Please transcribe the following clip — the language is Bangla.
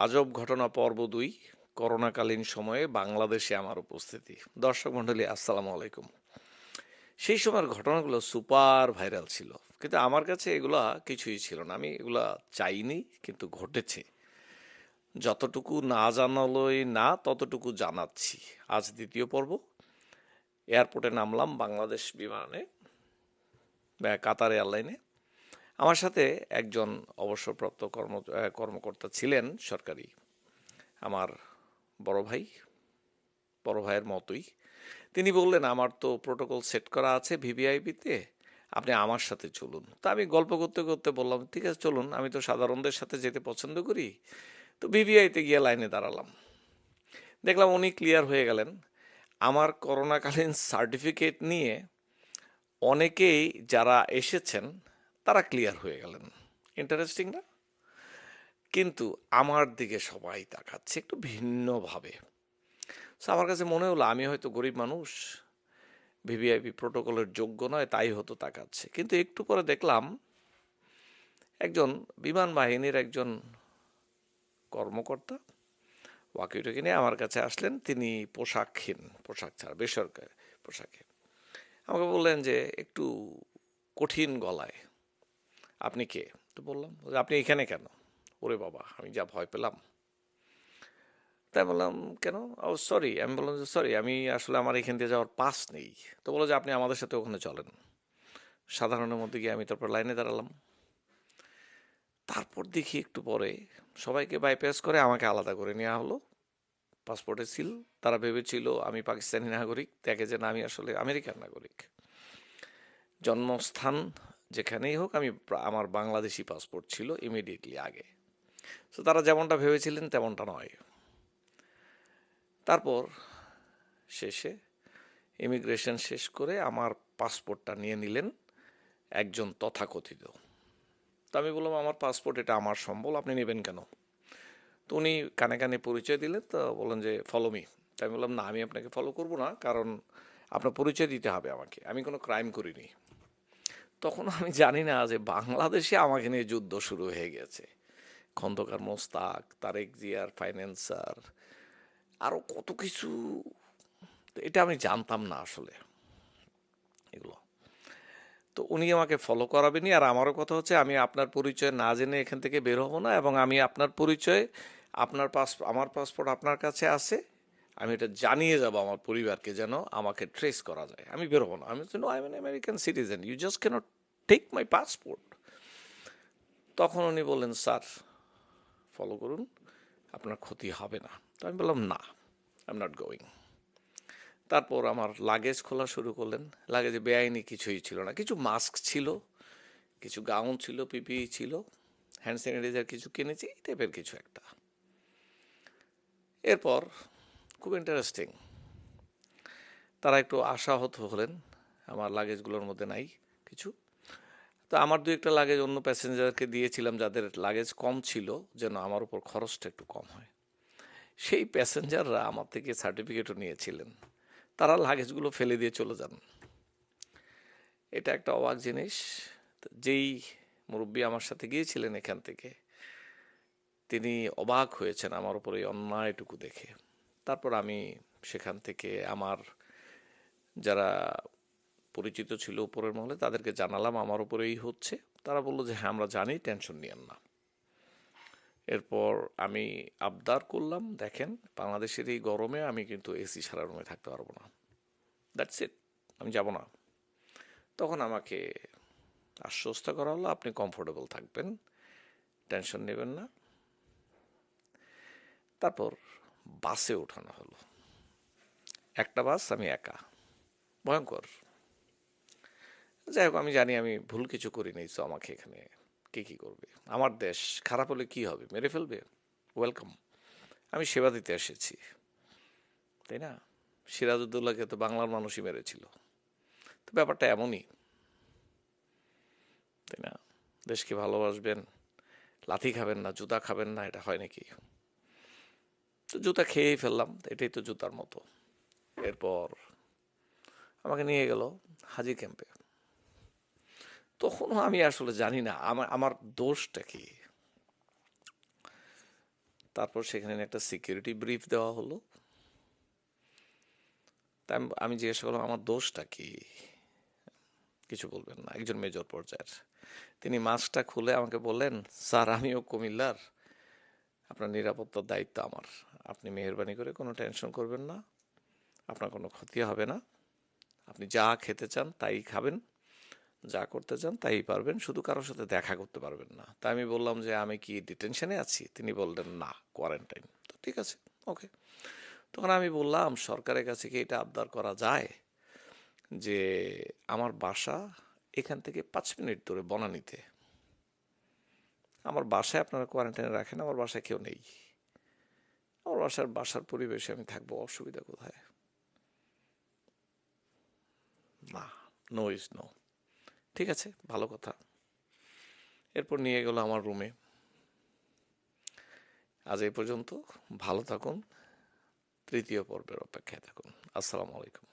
আজব ঘটনা পর্ব ২, করোনাকালীন সময়ে বাংলাদেশে আমার উপস্থিতি। দর্শক মণ্ডলী, আসসালামু আলাইকুম। সেই সময়ের ঘটনাগুলো সুপার ভাইরাল ছিল, কিন্তু আমার কাছে এগুলা কিছুই ছিল না। আমি এগুলা চাইনি, কিন্তু ঘটেছে। যতটুকু না জানালোই না, ততটুকু জানাচ্ছি। আজ দ্বিতীয় পর্ব। এয়ারপোর্টে নামলাম বাংলাদেশ বিমানে, কাতার এয়ারলাইনে। আমার সাথে একজন অবসরপ্রাপ্ত কর্মকর্তা ছিলেন, সরকারি, আমার বড় ভাই, বড় ভাইয়ের মতোই। তিনি বললেন, আমার তো প্রোটোকল সেট করা আছে ভিভিআইপিতে, আপনি আমার সাথে চলুন। তা আমি গল্প করতে করতে বললাম, ঠিক আছে চলুন, আমি তো সাধারণদের সাথে যেতে পছন্দ করি। তো ভিভিআইতে গিয়ে লাইনে দাঁড়ালাম। দেখলাম উনি ক্লিয়ার হয়ে গেলেন। আমার করোনাকালীন সার্টিফিকেট নিয়ে অনেকেই যারা এসেছেন তারা ক্লিয়ার হয়ে গেলেন। ইন্টারেস্টিং না? কিন্তু আমার দিকে সবাই তাকাচ্ছে একটু ভিন্নভাবে। সো আমার কাছে মনে হলো আমি হয়তো গরিব মানুষ, ভিভিআইপি প্রোটোকলের যোগ্য নয়, তাই হতো তাকাচ্ছে। কিন্তু একটু পরে দেখলাম একজন বিমান বাহিনীর একজন কর্মকর্তা ওয়াকিটকি নিয়ে আমার কাছে আসলেন। তিনি পোশাকহীন, পোশাক ছাড়া, বেসরকারি পোশাকে আমাকে বললেন যে একটু কঠিন গলায়, আপনি কে? তো বললাম যে, আপনি এখানে কেন? ওরে বাবা, আমি যা ভয় পেলাম। তাই বললাম, কেন? ও সরি। আমি বললাম যে সরি, আমি আসলে আমার এখান দিয়ে যাওয়ার পাস নেই। তো বললো যে আপনি আমাদের সাথে ওখানে চলেন। সাধারণের মধ্যে গিয়ে আমি তারপর লাইনে দাঁড়ালাম। তারপর দেখি একটু পরে সবাইকে বাইপাস করে আমাকে আলাদা করে নেওয়া হলো। পাসপোর্টে সিল। তারা ভেবেছিল আমি পাকিস্তানি নাগরিক, দেখে যে না, আমি আসলে আমেরিকান নাগরিক। জন্মস্থান যেখানেই হোক, আমার বাংলাদেশি পাসপোর্ট ছিল ইমিডিয়েটলি আগে। তো তারা যেমনটা ভেবেছিলেন তেমনটা নয়। তারপর শেষে ইমিগ্রেশন শেষ করে আমার পাসপোর্টটা নিয়ে নিলেন একজন তথাকথিত। তো আমি বললাম, আমার পাসপোর্ট, এটা আমার সম্বল, আপনি নেবেন কেন? তো উনি কানে কানে পরিচয় দিলেন। তো বললেন যে ফলো মি। তাই আমি বললাম, না, আমি আপনাকে ফলো করব না, কারণ আপনার পরিচয় দিতে হবে আমাকে, আমি কোনো ক্রাইম করিনি। তখন আমি জানি না যে বাংলাদেশে আমাকে নিয়ে যুদ্ধ শুরু হয়ে গেছে। খন্দকার মোস্তাক, তারেক জিয়ার ফাইন্যান্সার, আরও কত কিছু। তো এটা আমি জানতাম না আসলে এগুলো। তো উনি আমাকে ফলো করাবেনই, আর আমারও কথা হচ্ছে আমি আপনার পরিচয় না জেনে এখান থেকে বের হব না, এবং আমি আপনার পরিচয়, আমার পাসপোর্ট আপনার কাছে আছে, আমি এটা জানিয়ে যাব আমার পরিবারকে, যেন আমাকে ট্রেস করা যায়। আমি বের হবো না। আমি no, I am an American citizen, you just can't take my passport. তখন উনি বললেন, স্যার ফলো করুন, আপনার ক্ষতি হবে না। তো আমি বললাম, না, আই এম নট গোয়িং। তারপর আমার লাগেজ খোলা শুরু করলেন। লাগেজে বেআইনি কিছুই ছিল না, কিছু মাস্ক ছিল, কিছু গাউন ছিল, পিপিই ছিল, হ্যান্ড স্যানিটাইজার কিছু কিনেছি, এই টাইপের কিছু একটা। এরপর খুব ইন্টারেস্টিং, তারা একটু আশাহত হলেন, আমার লাগেজগুলোর মধ্যে নাই কিছু। তো আমার দু একটা লাগেজ অন্য প্যাসেঞ্জারকে দিয়েছিলাম, যাদের লাগেজ কম ছিল, যেন আমার উপর খরচটা একটু কম হয়। সেই প্যাসেঞ্জাররা আমার থেকে সার্টিফিকেটও নিয়েছিলেন। তারা লাগেজগুলো ফেলে দিয়ে চলে যান। এটা একটা অবাক জিনিস। যেই মুরব্বী আমার সাথে গিয়েছিলেন এখান থেকে, তিনি অবাক হয়েছেন আমার উপর এই অন্যায়টুকু দেখে। তারপর আমি সেখান থেকে আমার যারা পরিচিত ছিল উপরের মহলে, তাদেরকে জানালাম আমার উপরে এই হচ্ছে। তারা বললো যে হ্যাঁ, আমরা জানি, টেনশন নিয়েন না। এরপর আমি আবদার করলাম, দেখেন বাংলাদেশের এই গরমে আমি কিন্তু এসি ছাড়া রুমে থাকতে পারবো না, দ্যাটস ইট, আমি যাব না। তখন আমাকে আশ্বস্ত করা হলো, আপনি কমফোর্টেবল থাকবেন, টেনশন নেবেন না। তারপর বাসে ওঠানো হলো। একটা বাস, আমি একা। ভয়ঙ্কর। যাই হোক, আমি জানি আমি ভুল কিছু করি নাই, সো আমাকে এখানে কে কী করবে? আমার দেশ, খারাপ হলে কি হবে? মেরে ফেলবে? ওয়েলকাম। আমি সেবা দিতে এসেছি, তাই না? সিরাজউদ্দৌলাকে তো বাংলার মানুষই মেরেছিল। তো ব্যাপারটা এমনই, তাই না? দেশকে ভালোবাসবেন, লাথি খাবেন না, জুতা খাবেন না, এটা হয় নাকি? তো জুতা খেয়েই ফেললাম, এটাই তো জুতার মতো। এরপর আমাকে নিয়ে গেল হাজি ক্যাম্পে। তখনও আমি আসলে জানি না আমার আমার দোষটা কি। তারপর সেখানে একটা সিকিউরিটি ব্রিফ দেওয়া হলো। তাই আমি জিজ্ঞাসা করলাম আমার দোষটা কি, কিছু বলবেন না, একজন মেজর পর্যায়ের। তিনি মাস্কটা খুলে আমাকে বললেন, স্যার আমিও কুমিল্লার, আপনার নিরাপত্তার দায়িত্ব আমার, আপনি মেহেরবানি করে কোনো টেনশন করবেন না, আপনার কোনো ক্ষতি হবে না, আপনি যা খেতে চান তাই খাবেন, যা করতে চান তাই পারবেন, শুধু কারোর সাথে দেখা করতে পারবেন না। তাই আমি বললাম যে আমি কি ডিটেনশনে আছি? তিনি বললেন না, কোয়ারেন্টাইন। তো ঠিক আছে, ওকে। তখন আমি বললাম সরকারের কাছে কি এটা আবদার করা যায় যে আমার বাসা এখান থেকে 5 মিনিট দূরে বনানীতে, আমার বাসায় আপনারা কোয়ারেন্টাইনে রাখেন, আমার বাসায় কেউ নেই, আমার বাসার পরিবেশে আমি থাকবো, অসুবিধা কোথায়? না, নো ইজ নো। ঠিক আছে, ভালো কথা। এরপর নিয়ে গেল আমার রুমে। আজ এই পর্যন্ত। ভালো থাকুন, তৃতীয় পর্বের অপেক্ষায় থাকুন। আসসালামু আলাইকুম।